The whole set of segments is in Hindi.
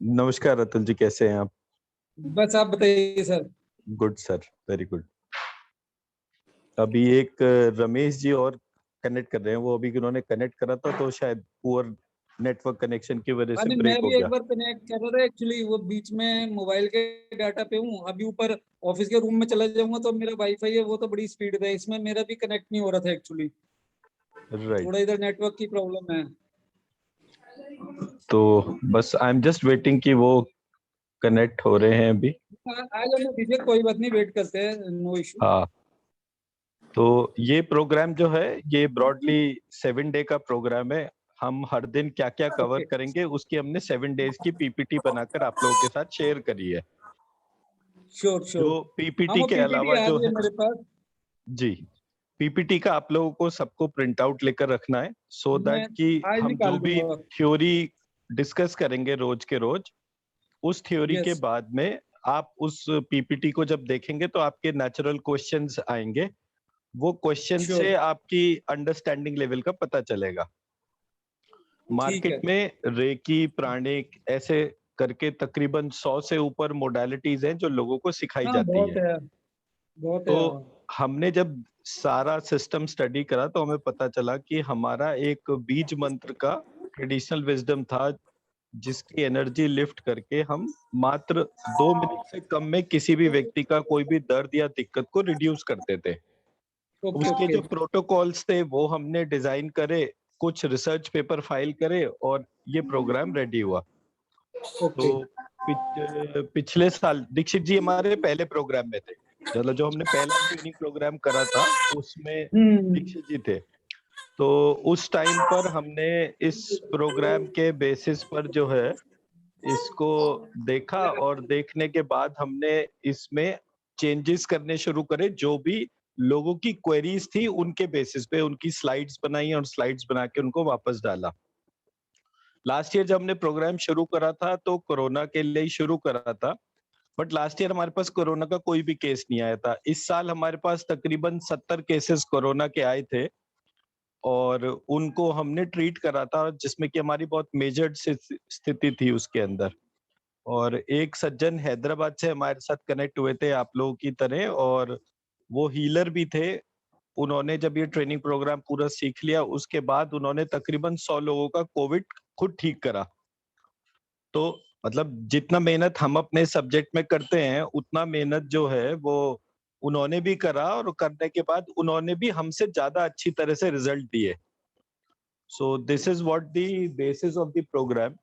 नमस्कार अतुल जी, कैसे हैं आप? बस आप बताइए sir. Good sir, very good. अभी एक रमेश जी और कनेक्ट कर रहे हैं, वो अभी उन्होंने कनेक्ट करा था तो शायद पुअर नेटवर्क कनेक्शन की वजह हाँ से नहीं, मैं ब्रेक हो भी एक गया। बार कनेक्ट कर रहा था। एक्चुअली वो बीच में मोबाइल के डाटा पे हूँ, अभी ऊपर ऑफिस के रूम में चला जाऊंगा तो मेरा वाईफाई है, वो तो बड़ी स्पीड पे है। इसमें मेरा भी कनेक्ट नहीं हो रहा था एक्चुअली, राइट, थोड़ा इधर नेटवर्क की प्रॉब्लम है। तो बस आई एम जस्ट वेटिंग कि वो कनेक्ट हो रहे हैं अभी। आ जाने दीजिए, कोई बात नहीं, वेट करते हैं, नो इशू। हाँ, तो ये प्रोग्राम जो है ये ब्रॉडली 7 डे का प्रोग्राम है। हम हर दिन क्या क्या कवर ओके, करेंगे उसकी हमने 7 डेज की पीपीटी बनाकर आप लोगों के साथ शेयर करी है। Sure sure. जो हाँ, पीपीटी वो के पीपीटी अलावा आ जो रही है है, मेरे पास। जी, पीपीटी का आप लोगों को सबको प्रिंट आउट लेकर रखना है सो मैं दैट कि आज हम जो निकाल भी दूंगा। थ्योरी डिस्कस करेंगे रोज के रोज, उस थ्योरी के यस, बाद में आप उस पीपीटी को जब देखेंगे तो आपके नेचुरल क्वेश्चंस आएंगे। वो क्वेश्चन श्योर, से आपकी अंडरस्टैंडिंग लेवल का पता चलेगा। ठीक मार्केट है। में रेकी, प्राणिक ऐसे करके तकरीबन 100 से ऊपर मोडालिटीज हैं जो लोगों को सिखाई हाँ, जाती बहुत हैं। है, बहुत है। तो हमने जब सारा सिस्टम स्टडी करा तो हमें पता चला कि हमारा एक बीज मंत्र का ट्रेडिशनल विजडम था, जिसकी एनर्जी लिफ्ट करके हम मात्र 2 मिनट से कम में किसी भी व्यक्ति का कोई भी दर्द या दिक्कत को रिड्यूस करते थे। ओके उसके ओके जो प्रोटोकॉल्स थे वो हमने डिजाइन करे, कुछ रिसर्च पेपर फाइल करे और ये प्रोग्राम रेडी हुआ। ओके। तो पिछले साल दीक्षित जी हमारे पहले प्रोग्राम में थे, मतलब जो हमने पहला ट्रेनिंग प्रोग्राम करा था उसमें हम्म। दीक्षित जी थे। तो उस टाइम पर हमने इस प्रोग्राम के बेसिस पर जो है इसको देखा और देखने के बाद हमने इसमें चेंजेस करने शुरू करे। जो भी लोगों की क्वेरीज थी उनके बेसिस पे उनकी स्लाइड्स बनाई और स्लाइड्स बना के उनको वापस डाला। लास्ट ईयर जब हमने प्रोग्राम शुरू करा था तो कोरोना के लिए ही शुरू करा था, बट लास्ट ईयर हमारे पास कोरोना का कोई भी केस नहीं आया था। इस साल हमारे पास तकरीबन 70 केसेस कोरोना के आए थे और उनको हमने ट्रीट करा था, जिसमें कि हमारी बहुत मेजर्ड स्थिति थी उसके अंदर। और एक सज्जन हैदराबाद से हमारे साथ कनेक्ट हुए थे आप लोगों की तरह, और वो हीलर भी थे। उन्होंने जब ये ट्रेनिंग प्रोग्राम पूरा सीख लिया उसके बाद उन्होंने तकरीबन 100 लोगों का कोविड खुद ठीक करा। तो मतलब जितना मेहनत हम अपने सब्जेक्ट में करते हैं उतना मेहनत जो है वो उन्होंने भी करा, और करने के बाद उन्होंने भी हमसे ज्यादा अच्छी तरह से रिजल्ट दिए। So this is what the basis of the programme.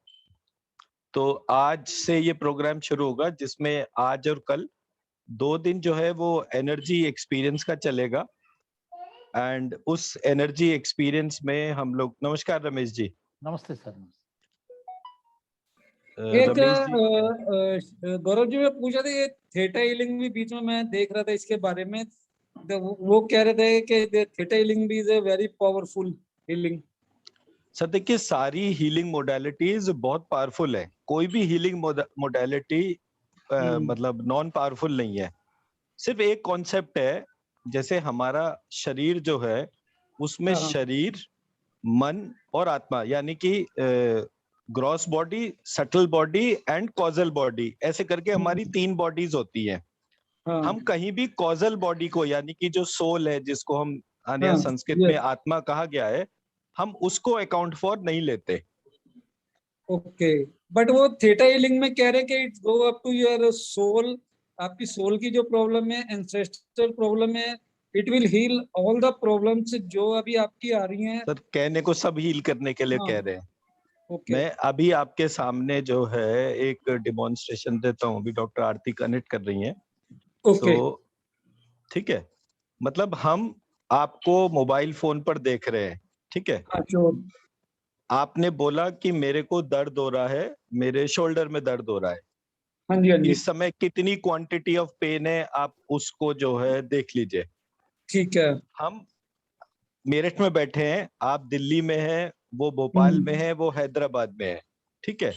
तो आज से ये प्रोग्राम शुरू होगा जिसमें आज और कल 2 दिन जो है वो एनर्जी एक्सपीरियंस का चलेगा। एंड उस एनर्जी एक्सपीरियंस में हम लोग, नमस्कार रमेश जी। नमस्ते सर। एक रमेश जी, गौरव जी, मैं पूछा था, ये थेटा हीलिंग भी बीच में मैं देख रहा था इसके बारे में, तो वो कह रहे थे कि थेटा हीलिंग भी is a very powerful healing. Sir देखिए सारी हीलिंग मोडालिटीज बहुत पावरफुल है, कोई भी हीलिंग मोडालिटी मतलब नॉन पावरफुल नहीं है। सिर्फ एक कॉन्सेप्ट है, जैसे हमारा शरीर जो है उसमें हाँ शरीर, मन और आत्मा, यानी कि gross body, subtle body and causal body, ऐसे करके हमारी 3 बॉडीज होती हैं। हाँ हम कहीं भी कॉजल बॉडी को, यानी कि जो सोल है जिसको हम हाँ। संस्कृत में यस, आत्मा कहा गया है, हम उसको अकाउंट फॉर नहीं लेते। ओके। बट वो थेटा हीलिंग में कह रहे हैं कि it's go up to your soul. आपकी सोल की जो प्रॉब्लम है, एंसेस्ट्रल प्रॉब्लम है, it will heal all the problems जो अभी आपकी आ रही हैं। सर कहने को सब हील करने के लिए हाँ, कह रहे हैं। ओके मैं अभी आपके सामने जो है एक डिमॉन्स्ट्रेशन देता हूँ, अभी डॉक्टर आरती कनेक्ट कर रही हैं। So okay. ठीक है, मतलब हम आपको मोबाइल फोन पर देख रहे हैं, ठीक है। हाँ श्योर। आपने बोला कि मेरे को दर्द हो रहा है, मेरे शोल्डर में दर्द हो रहा है। हाँ जी, हाँ जी। इस समय कितनी क्वांटिटी ऑफ पेन है आप उसको जो है देख लीजिए। ठीक है। हम मेरठ में बैठे हैं, आप दिल्ली में हैं, वो भोपाल में हम्म। है, वो हैदराबाद में है, ठीक है।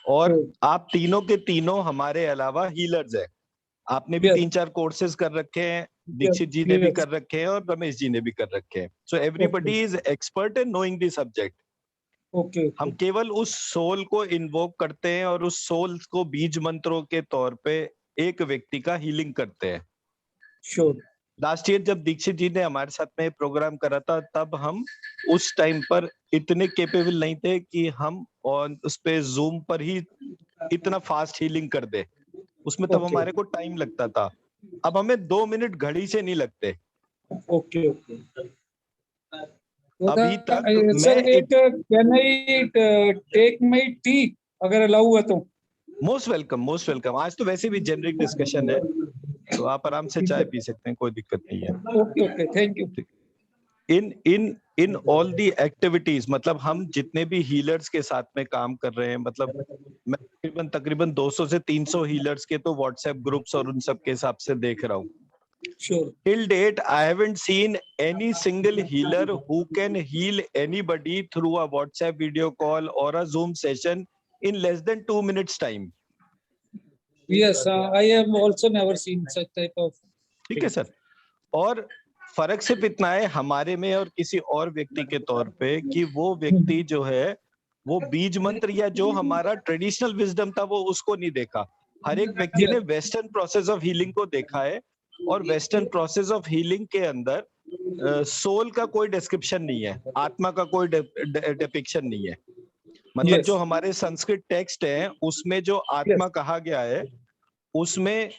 और आप तीनों के तीनों हमारे अलावा हीलर्स हैं। आपने भी यस 3-4 कोर्सेज कर रखे हैं, यस दीक्षित जी ने भी यस। कर रखे हैं और रमेश जी ने भी कर रखे हैं। So okay everybody is expert in knowing the subject. Okay हम ओके केवल उस सोल को इन्वोक करते हैं और उस सोल को बीज मंत्रों के तौर पे एक व्यक्ति का हीलिंग करते हैं। श्योर लास्ट ईयर जब दीक्षित जी ने हमारे साथ में प्रोग्राम करा था, तब हम उस टाइम पर इतने केपेबल नहीं थे कि हम और उस पे जूम पर ही इतना फास्ट हीलिंग कर दे। उसमें तब ओके हमारे को टाइम लगता था। अब हमें 2 मिनट घड़ी से नहीं लगते। ओके ओके तो अभी तक सर मैं एक can I take my tea अगर अलाउ हुआ तो? Most welcome, most welcome. आज तो वैसे भी जेनरिक डिस्कशन है, तो आप आराम से ठीक चाय है, पी सकते हैं, कोई दिक्कत नहीं है। Okay okay, thank you. In in in all the activities, मतलब हम जितने भी हीलर्स के साथ में काम कर रहे हैं, मतलब मैं तकरीबन तकरीबन 200 से 300 हीलर्स के तो व्हाट्सएप ग्रुप्स और उन सब के हिसाब से देख रहा हूँ। Sure Till date, I haven't seen any single healer who can heal anybody through a WhatsApp video call or a Zoom session in less than 2 minutes time. Yes I have also never seen such type of ठीक है थिंग। सर। और फर्क सिर्फ इतना है हमारे में और किसी और व्यक्ति के तौर पे कि वो व्यक्ति जो है वो बीज मंत्र या जो हमारा ट्रेडिशनल विजडम था वो उसको नहीं देखा। हर एक व्यक्ति ने वेस्टर्न प्रोसेस ऑफ हीलिंग को देखा है, और वेस्टर्न प्रोसेस ऑफ हीलिंग के अंदर सोल का कोई डिस्क्रिप्शन नहीं है, आत्मा का कोई डिपिक्शन नहीं है। मतलब यस जो हमारे संस्कृत टेक्स्ट हैं उसमें जो यस आत्मा कहा गया है, उसमें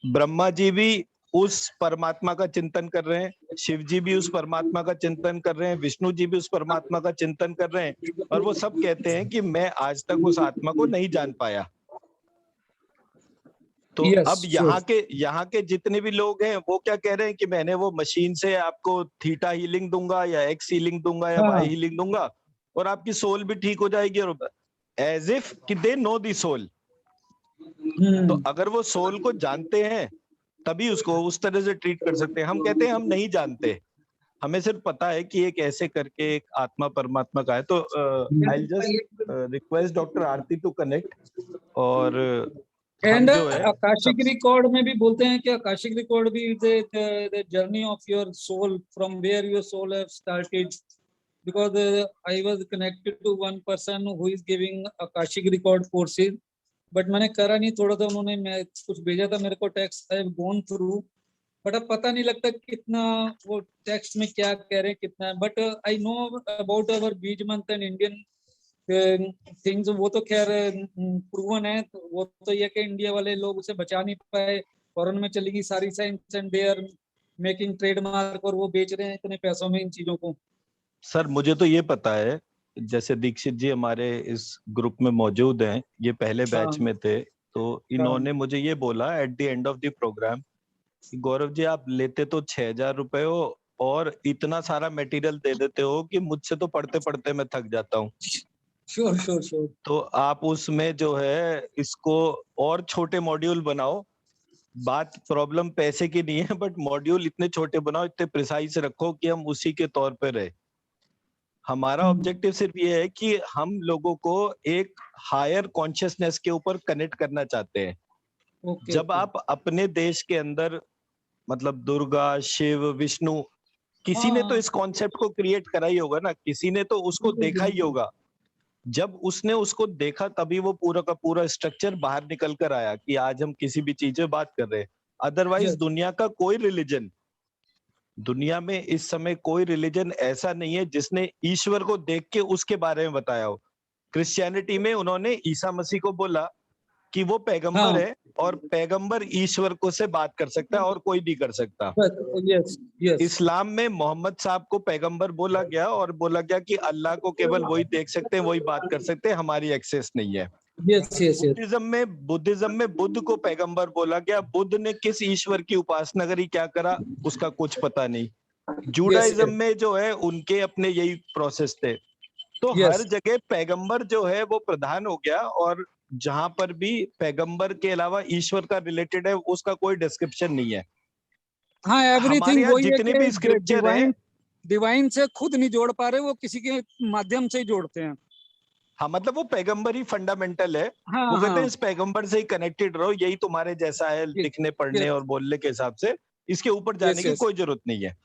ब्रह्मा जी भी उस परमात्मा का चिंतन कर रहे हैं, शिव जी भी उस परमात्मा का चिंतन कर रहे हैं, विष्णु जी भी उस परमात्मा का चिंतन कर रहे हैं, और वो सब कहते हैं कि मैं आज तक उस आत्मा को नहीं जान पाया। तो यस अब श्योर यहाँ के जितने भी लोग हैं वो क्या कह रहे हैं कि मैंने वो मशीन से आपको थीटा हीलिंग दूंगा या एक्स हीलिंग दूंगा या वाई हाँ हीलिंग दूंगा और आपकी सोल भी ठीक हो जाएगी, और एज इफ कि दे नो दी सोल। तो अगर वो सोल को जानते हैं तभी उसको उस तरह से ट्रीट कर सकते हैं। हम कहते हैं हम नहीं जानते, हमें सिर्फ पता है कि एक ऐसे करके एक आत्मा परमात्मा का है। तो I just request doctor Aarti to connect, और हम एंड जो है आकाशिक सब। रिकॉर्ड में भी बोलते हैं कि आकाशिक रिकॉर्ड भी is the journey of your soul from where your soul have started, because I was connected to one person who is giving Akashic record courses, but मैंने करा नहीं, थोड़ा सा उन्होंने मैं कुछ भेजा था मेरे को text, I have gone through, but अब पता नहीं लगता कितना वो टेक्स्ट में क्या कह रहे हैं कितना, but I know about our बीज मंथ एंड इंडियन थिंग्स, वो तो खैर प्रूवन है, तो वो तो ये कि इंडिया वाले लोग उसे बचा नहीं पाए, फॉरेन में चली गई सारी science and they are making trademark, और वो बेच रहे हैं इतने पैसों में इन चीजों को। सर मुझे तो ये पता है, जैसे दीक्षित जी हमारे इस ग्रुप में मौजूद हैं, ये पहले बैच हाँ में थे, तो हाँ इन्होंने मुझे ये बोला at the end of the programme कि गौरव जी आप लेते तो 6,000 रुपए हो और इतना सारा मटेरियल दे देते हो कि मुझसे तो पढ़ते पढ़ते मैं थक जाता हूँ। श्योर श्योर श्योर तो आप उसमें जो है इसको और छोटे मॉड्यूल बनाओ। बात प्रॉब्लम पैसे की नहीं है, बट मॉड्यूल इतने छोटे बनाओ, इतने प्रिसाइज रखो कि हम उसी के तौर पे रहे। हमारा ऑब्जेक्टिव सिर्फ ये है कि हम लोगों को एक हायर कॉन्शियसनेस के ऊपर कनेक्ट करना चाहते हैं। ओके जब ओके आप अपने देश के अंदर, मतलब दुर्गा, शिव, विष्णु, किसी ने तो हाँ इस कॉन्सेप्ट को क्रिएट करा ही होगा ना, किसी ने तो उसको बिल्कुल देखा ही बिल्कुल होगा। जब उसने उसको देखा तभी वो पूरा का पूरा स्ट्रक्चर बाहर निकल कर आया कि आज हम किसी भी चीज में बात कर रहे हैं। अदरवाइज यस दुनिया का कोई रिलीजन, दुनिया में इस समय कोई रिलीजन ऐसा नहीं है जिसने ईश्वर को देख के उसके बारे में बताया हो। क्रिश्चियनिटी में उन्होंने ईसा मसीह को बोला कि वो पैगंबर हाँ है, और पैगंबर ईश्वर को से बात कर सकता है और कोई नहीं कर सकता। यस यस इस्लाम में मोहम्मद साहब को पैगंबर बोला गया, और बोला गया कि अल्लाह को केवल वही देख सकते हैं, वही बात कर सकते हैं, हमारी एक्सेस नहीं है। यस यस यस बुद्धिज्म में बुद्ध को पैगंबर बोला गया। बुद्ध ने किस ईश्वर की उपासना करी, क्या करा, उसका कुछ पता नहीं। यस जूडाइज्म में जो है उनके अपने यही प्रोसेस थे। तो हर यस जगह पैगंबर जो है वो प्रधान हो गया, और जहां पर भी पैगंबर के अलावा ईश्वर का रिलेटेड है उसका कोई डिस्क्रिप्शन नहीं है। हाँ हमारे एवरीथिंग यहाँ वही है जितने भी कि स्क्रिप्चर हैं, डिवाइन डिवाइन से खुद नहीं जोड़ पा रहे, वो किसी के माध्यम से ही जोड़ते हैं। हाँ मतलब वो पैगंबर ही फंडामेंटल है। वो हाँ कहते हैं हाँ इस पैगंबर से ही कनेक्टेड रहो, यही तुम्हारे जैसा है लिखने पढ़ने यस और बोलने के हिसाब से, इसके ऊपर जाने यस की यस कोई जरूरत नहीं है।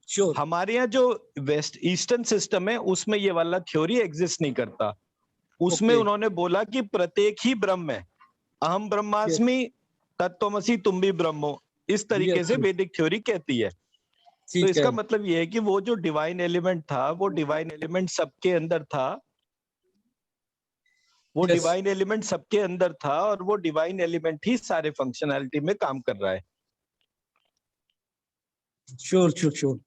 श्योर। हमारे यहाँ जो वेस्ट ईस्टर्न सिस्टम है उसमें ये वाला थ्योरी एग्जिस्ट नहीं करता। उसमें Okay. उन्होंने बोला कि प्रत्येक ही ब्रह्म है, अहम ब्रह्मास्मि, तत्त्वमसि तुम भी ब्रह्मो, इस तरीके से Yes. वैदिक थ्योरी कहती है। तो ठीक इसका है। मतलब ये है कि वो जो डिवाइन एलिमेंट था, वो डिवाइन एलिमेंट सबके अंदर था, वो Yes. डिवाइन एलिमेंट सबके अंदर था, और वो डिवाइन एलिमेंट ही सारे फंक्शनैलिटी में काम कर रहा है। Sure sure sure.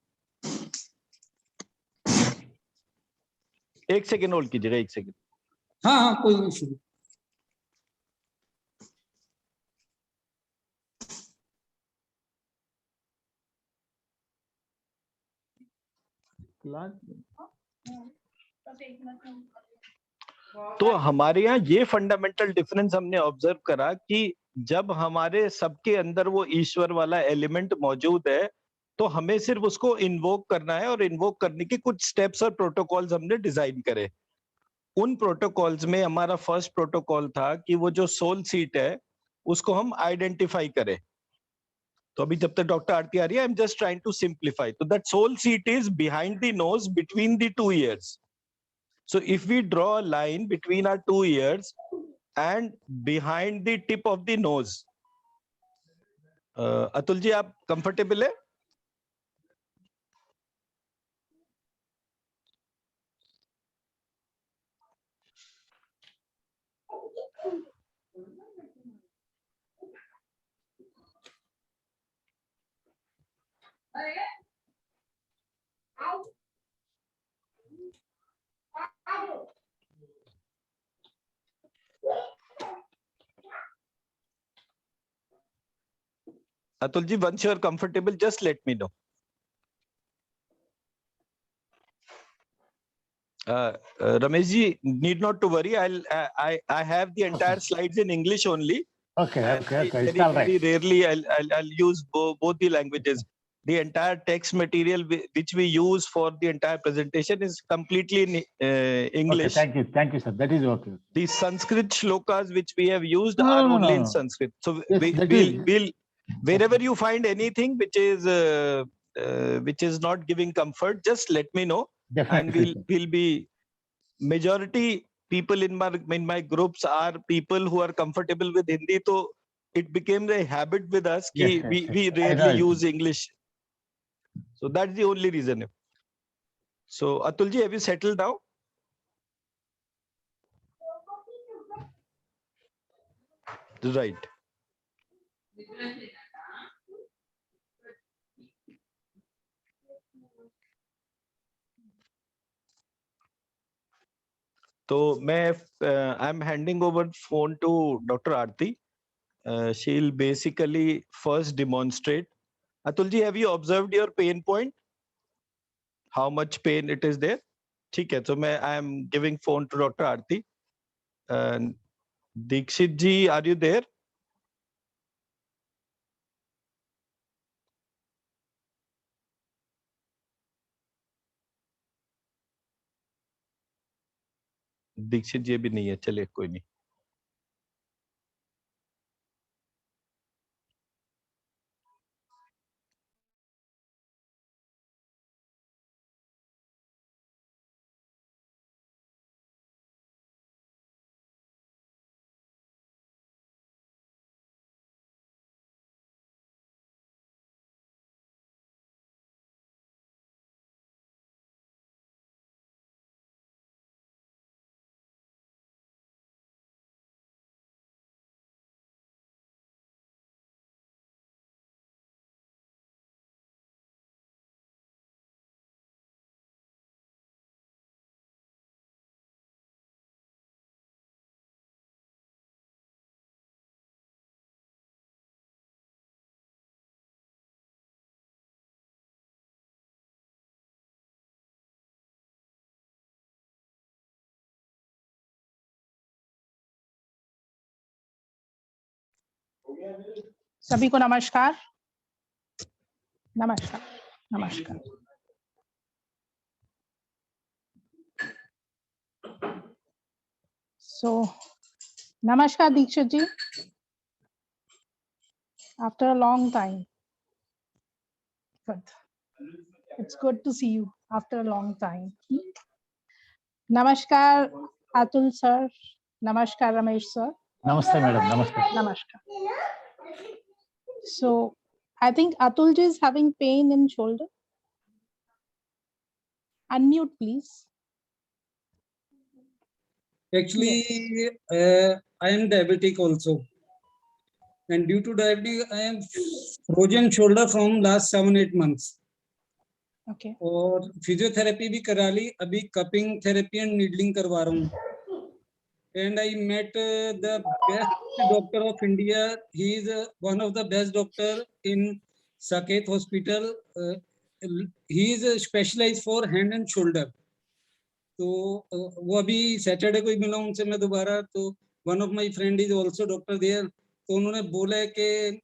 एक सेकेंड होल्ड कीजिएगा, एक सेकेंड। हाँ हाँ, कोई इशू नहीं। तो हमारे यहाँ ये फंडामेंटल डिफरेंस हमने ऑब्जर्व करा कि जब हमारे सबके अंदर वो ईश्वर वाला एलिमेंट मौजूद है, तो हमें सिर्फ उसको इन्वोक करना है, और इन्वोक करने के कुछ स्टेप्स और प्रोटोकॉल्स हमने डिजाइन करे। उन प्रोटोकॉल्स में हमारा फर्स्ट प्रोटोकॉल था कि वो जो सोल सीट है उसको हम आइडेंटिफाई करें। तो अभी जब तक डॉक्टर आरती आ रही है, I am just trying to simplify. तो that soul seat is behind the nose between the 2 ears. So if we draw a line between our 2 ears and behind the tip of the nose, Atul ji आप कंफर्टेबल है? Atul ji, once you are comfortable, just let me know. Ramesh ji, need not to worry. I have the entire slides in English only. Okay. It's all Very right. rarely I'll use both the languages. The entire text material which we use for the entire presentation is completely in English. Okay, thank you, sir. That is okay. The Sanskrit shlokas which we have used No, are no, only in no. Sanskrit. So Yes, that is- we'll wherever you find anything which is not giving comfort, just let me know, Definitely. and we'll be majority people in my groups are people who are comfortable with Hindi. So it became a habit with us Yes, कि yes, we yes. I know rarely it. use English. So that's the only reason. So Atul ji, have you settled down? Right. तो मैं I am handing over phone to doctor Aarti. She will basically first demonstrate. Atul ji, have you observed your pain point, how much pain it is there? ठीक है, तो मैं I am giving phone to doctor Aarti. Dikshit ji, are you there? Dikshit ji भी नहीं है, चलिए कोई नहीं. सभी को नमस्कार. नमस्कार. नमस्कार. So, नमस्कार दीक्षित जी. After a long time. Good. It's good to see you after a long time. Namaskar, Atul sir. Namaskar, Ramesh sir. Namaste, madam. Namaste. Namaskar. So, I think Atul ji is having pain in shoulder. Unmute, please. Actually, I am diabetic also, and due to diabetes, I am frozen shoulder from last 7-8 months. Okay. और फिजियोथेरेपी भी करा ली, अभी कपिंग थेरेपी एंड नीडलिंग करवा रहा हूँ. And I met the best doctor of India. He is one of the best doctor in Saket Hospital. He is specialized for hand and shoulder. तो वो अभी सैटरडे को ही मिला उनसे मैं दोबारा. तो one of my friend is also doctor there. तो उन्होंने बोला है कि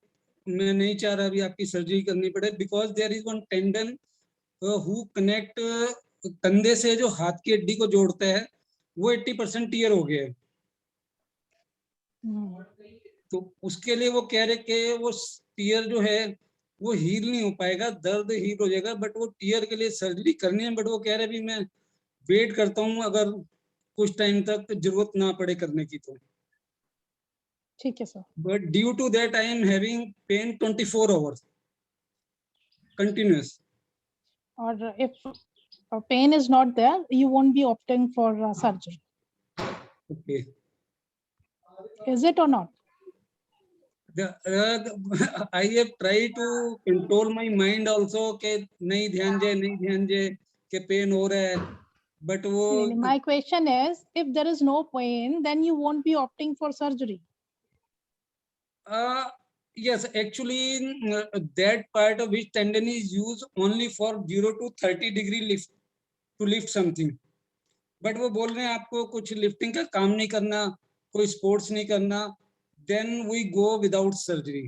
मैं नहीं चाह रहा अभी आपकी सर्जरी करनी पड़े, because there is one tendon who connect कंधे से जो हाथ की हड्डी को जोड़ता है वो 80% टीयर हो गया है. तो उसके लिए वो कह रहे कि वो टीयर जो है वो हील नहीं हो पाएगा, दर्द हील हो जाएगा, बट वो टीयर के लिए सर्जरी करनी है. बट वो कह रहे भी मैं वेट करता हूँ अगर कुछ टाइम तक जरूरत ना पड़े करने की तो. ठीक है sir. But due to that I am having pain 24 hours continuous. Or if pain is not there, you won't be opting for surgery. Okay. Is it or not? I have tried to control my mind also कि नहीं ध्यान जाए कि पेन हो रहा है, but वो. My question is, if there is no pain, then you won't be opting for surgery. Yes, actually that part of which tendon is used only for 0 to 30 degree lift to lift something. But वो बोल रहे हैं आपको कुछ लिफ्टिंग का काम नहीं करना, कोई स्पोर्ट्स नहीं करना, then we go without surgery.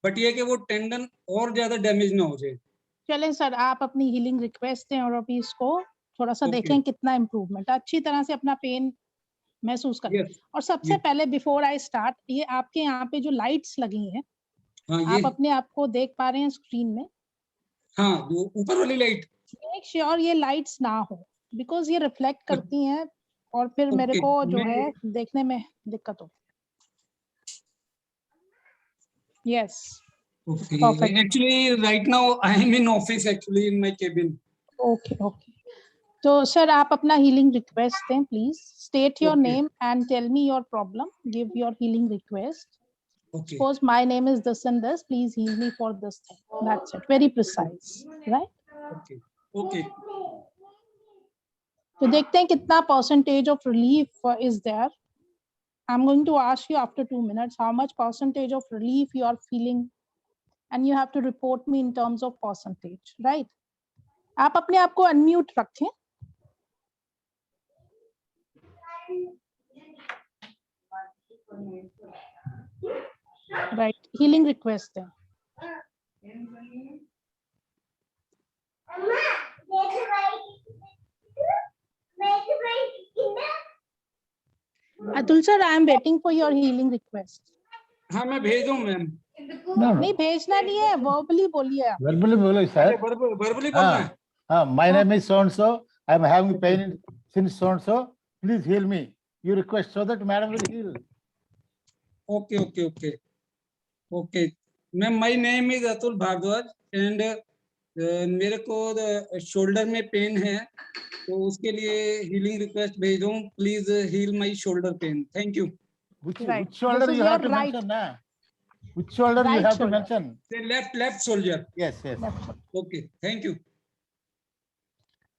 But ये कि वो टेंडन और ज्यादा डैमेज ना हो जाए. चलें सर, आप अपनी हीलिंग रिक्वेस्ट दें और अभी इसको थोड़ा सा देखें कितना इम्प्रूवमेंट. अच्छी तरह से अपना पेन महसूस करें. Yes. और सबसे पहले बिफोर आई स्टार्ट, ये आपके यहाँ पे जो लाइट्स लगी हैं, आप अपने आप को देख पा रहे हैं स्क्रीन में? हाँ, वो ऊपर वाली लाइट. मेक श्योर ये लाइट्स ना हो, बिकॉज ये रिफ्लेक्ट करती हैं और फिर मेरे को जो है देखने में दिक्कत हो. Yes. Okay. Perfect. Actually, right now I am in office actually in my cabin. Okay. Okay. तो सर आप अपना हीलिंग रिक्वेस्ट दें please. State your name and tell me your problem. Give your healing request. Okay. Suppose my name is this and this. Please heal me for this thing. That's it. Very precise, right? Okay. Okay. तो देखते हैं कितना percentage of relief is there. I'm going to ask you after 2 minutes how much percentage of relief you are feeling, and you have to report me in terms of percentage, right? आप अपने आप को unmute रखें. Right. Healing request है. Atul sir, I am waiting for your healing request. हाँ मैं भेज दूँ मैम. नहीं भेजना नहीं है, verbally बोलिए आप. Verbally बोलो सर. Verbally बोलना है. हाँ, my name is so and so. I am having pain since so and so. Please heal me. You request so that madam will heal. Okay, okay, okay, okay. Ma'am, my name is Atul Bhardwaj and मेरे को शोल्डर में पेन है, तो उसके लिए हीलिंग रिक्वेस्ट भेज दूं. Please heal my shoulder pain. Thank you. Which Right. shoulder This is you have your to right. mention now? Which shoulder you Right have to shoulder. mention? Left shoulder. Yes, yes. Left shoulder. Okay, thank you.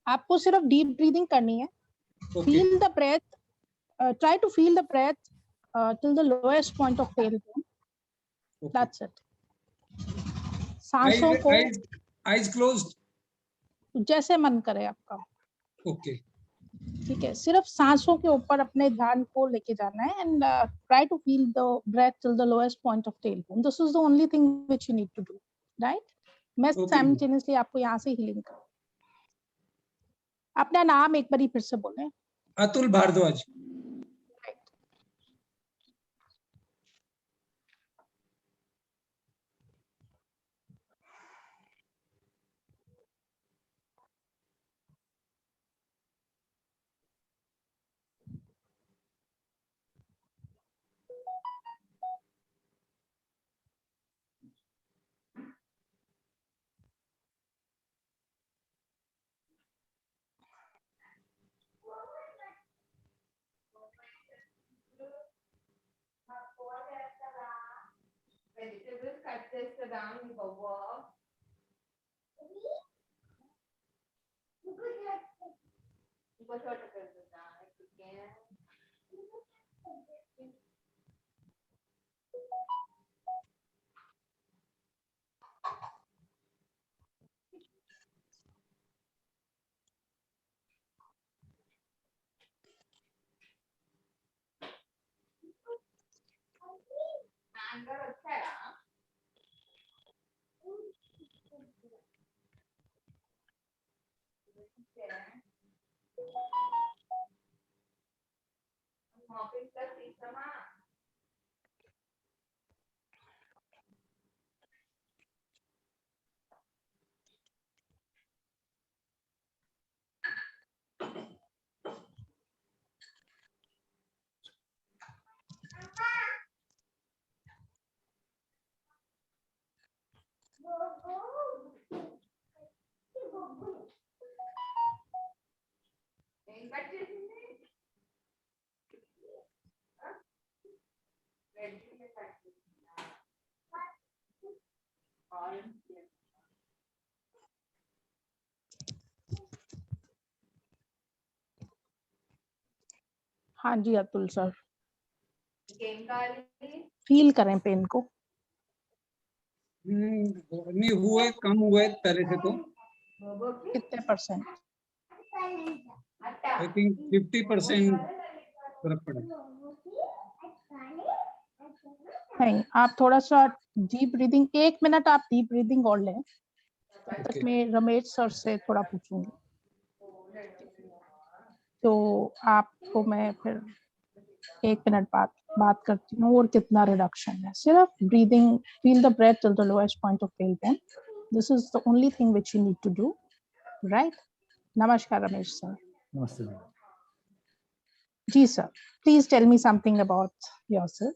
आपको सिर्फ डीप ब्रीदिंग करनी है. Feel the breath. Try to feel the breath till the lowest point of tailbone. That's it. सांसों को आईज क्लोज्ड. जैसे मन करे आपका. ओके. ठीक है, सिर्फ सांसों के ऊपर अपने ध्यान को लेके जाना है. And try to feel the breath till the lowest point of tailbone. This is the only thing which you need to do, right? मैं साइमल्टेनियसली आपको यहाँ से हीलिंग करूँ. अपना नाम एक बार फिर से बोलें. अतुल भारद्वाज. हाँ जी अतुल सर, फील करें पेन को। नहीं हुआ है, कम हुआ है पहले से तो। कितने परसेंट? आई थिंक 50% फर्क पड़ा। नहीं, आप थोड़ा सा डीप ब्रीदिंग, 1 मिनट आप डीप ब्रीदिंग और लें। तब तक मैं रमेश सर से थोड़ा पूछूंगी, तो आपको मैं फिर 1 मिनट बाद बात करती हूँ और कितना रिडक्शन है। सिर्फ breathing, feel the breath till the lowest point of tail this is the only thing which you need to do, right? नमस्कार रमेश सर। नमस्ते। जी sir, please tell me something about yourself.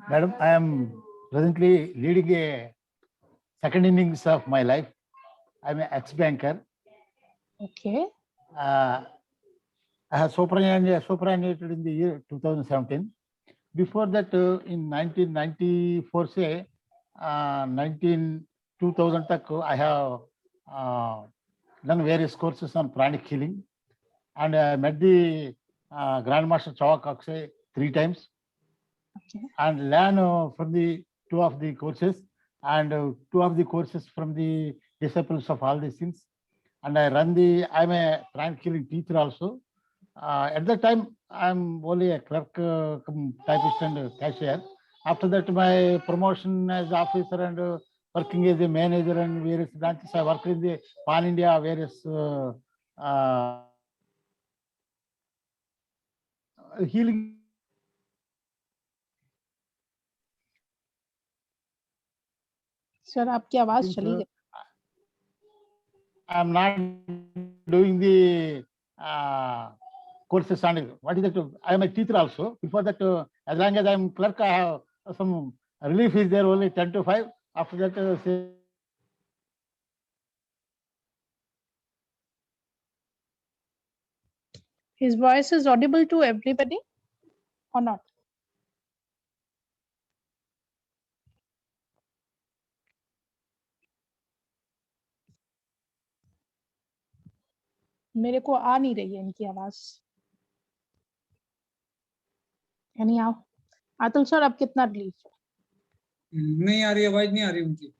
Madam, I am presently leading a second innings of my life. I am an ex-banker. Okay. I have superannuated in the year 2017. Before that, in 1994 से 2000 तक, I have done various courses on pranic healing, and I met the Grandmaster Chawak Akshay 3 times. Okay. And learn from the 2 of the courses, and 2 of the courses from the disciples of all these things. And I'm a pranic healing teacher also. At that time, I'm only a clerk, typist and cashier. After that, my promotion as officer and working as a manager and various branches, I worked in the Pan India various healing. Sir आपकी आवाज चली गई। I'm not doing the courses and what is that? I am a teacher also. Before that, as long as I am clerk, I have some relief is there only 10 to 5. After that, His voice is audible to everybody or not? मेरे को आ नहीं रही है इनकी आवाज। यानी आओ अतुल सर, अब कितना रिलीफ है? नहीं आ रही, आवाज नहीं आ रही उनकी।